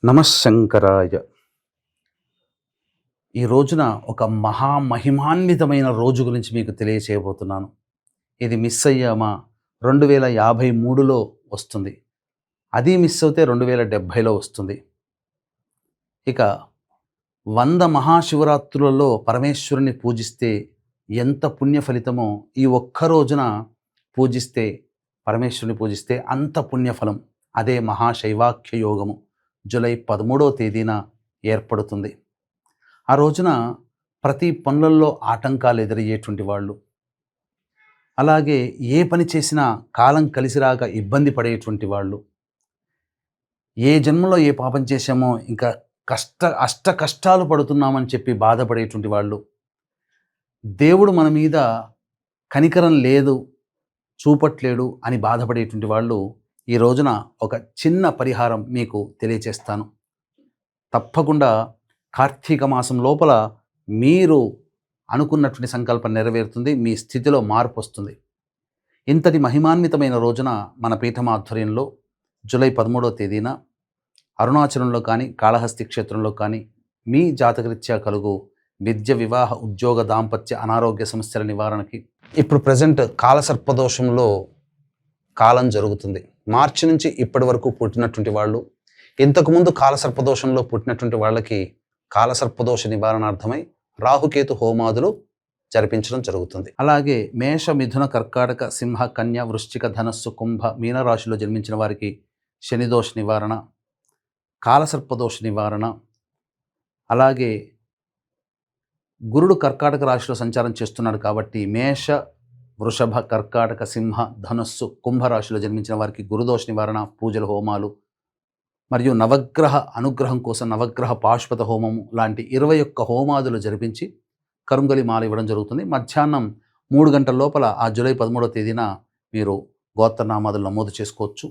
నమశంకరాయ. ఈ రోజున ఒక మహామహిమాన్వితమైన రోజు గురించి మీకు తెలియచేయబోతున్నాను. ఇది మిస్ అయ్యామా 2053లో వస్తుంది. అది మిస్ అవుతే 2070లో వస్తుంది. ఇక 100 మహాశివరాత్రులలో పరమేశ్వరుని పూజిస్తే ఎంత పుణ్య ఫలితమో ఈ ఒక్క రోజున పూజిస్తే పరమేశ్వరుని పూజిస్తే అంత పుణ్యఫలం. అదే మహాశైవాఖ్య యోగము జూలై 13వ తేదీన ఏర్పడుతుంది. ఆ రోజున ప్రతి పనులలో ఆటంకాలు ఎదురయ్యేటువంటి వాళ్ళు, అలాగే ఏ పని చేసినా కాలం కలిసిరాక ఇబ్బంది పడేటువంటి వాళ్ళు, ఏ జన్మలో ఏ పాపం చేశామో ఇంకా అష్ట కష్టాలు పడుతున్నామని చెప్పి బాధపడేటువంటి వాళ్ళు, దేవుడు మన మీద కనికరం లేదు చూపట్లేడు అని బాధపడేటువంటి వాళ్ళు ఈ రోజున ఒక చిన్న పరిహారం మీకు తెలియచేస్తాను. తప్పకుండా కార్తీక మాసం లోపల మీరు అనుకున్నటువంటి సంకల్పం నెరవేరుతుంది. మీ స్థితిలో మార్పు వస్తుంది. ఇంతటి మహిమాన్వితమైన రోజున మన పీఠం ఆధ్వర్యంలో జూలై 13వ తేదీన అరుణాచలంలో కానీ కాళహస్తి క్షేత్రంలో కానీ మీ జాతకరీత్యా కలుగు విద్య, వివాహ, ఉద్యోగ, దాంపత్య, అనారోగ్య సమస్యల నివారణకి ఇప్పుడు ప్రజెంట్ కాలసర్పదోషంలో కాలం జరుగుతుంది. మార్చి నుంచి ఇప్పటి వరకు పుట్టినటువంటి వాళ్ళు, ఇంతకుముందు కాలసర్పదోషంలో పుట్టినటువంటి వాళ్ళకి కాలసర్పదోష నివారణార్థమై రాహుకేతు హోమాదులు జరిపించడం జరుగుతుంది. అలాగే మేష, మిథున, కర్కాటక, సింహ, కన్య, వృశ్చిక, ధనస్సు, కుంభ, మీనరాశిలో జన్మించిన వారికి శనిదోష నివారణ, కాలసర్పదోష నివారణ, అలాగే గురుడు కర్కాటక రాశిలో సంచారం చేస్తున్నాడు కాబట్టి మేష, వృషభ, కర్కాటక, సింహ, ధనస్సు, కుంభరాశిలో జన్మించిన వారికి గురుదోష నివారణ పూజల, హోమాలు మరియు నవగ్రహ అనుగ్రహం కోసం నవగ్రహ పాశుపత హోమము లాంటి 21 హోమాదులు జరిపించి కరుంగలి మాల ఇవ్వడం జరుగుతుంది. మధ్యాహ్నం 3 గంటల లోపల ఆ జూలై 13వ తేదీన మీరు గోత్రనామాదులు నమోదు చేసుకోవచ్చు.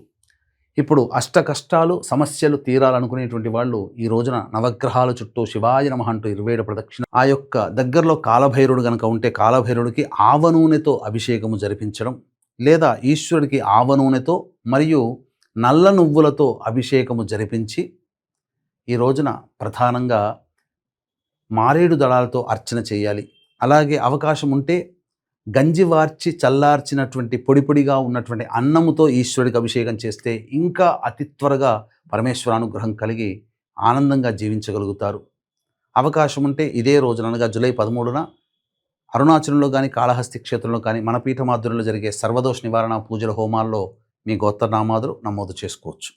ఇప్పుడు అష్ట కష్టాలు సమస్యలు తీరాలనుకునేటువంటి వాళ్ళు ఈ రోజున నవగ్రహాల చుట్టూ శివాయ నమః అంటూ 27 ప్రదక్షిణ, ఆ యొక్క దగ్గరలో కాలభైరుడు గనక ఉంటే కాలభైరుడికి ఆవ నూనెతో అభిషేకము జరిపించడం, లేదా ఈశ్వరుడికి ఆవ నూనెతో మరియు నల్ల నువ్వులతో అభిషేకము జరిపించి ఈ రోజున ప్రధానంగా మారేడు దళాలతో అర్చన చేయాలి. అలాగే అవకాశం ఉంటే గంజి వార్చి చల్లార్చినటువంటి పొడి పొడిగా ఉన్నటువంటి అన్నముతో ఈశ్వరుడికి అభిషేకం చేస్తే ఇంకా అతి త్వరగా పరమేశ్వరానుగ్రహం కలిగి ఆనందంగా జీవించగలుగుతారు. అవకాశం ఉంటే ఇదే రోజున అనగా జూలై 13న అరుణాచలంలో కానీ కాళహస్తి క్షేత్రంలో కానీ మన పీఠమాధ్వర్యంలో జరిగే సర్వదోష నివారణ పూజల హోమాల్లో మీ గోత్రనామాదులు నమోదు చేసుకోవచ్చు.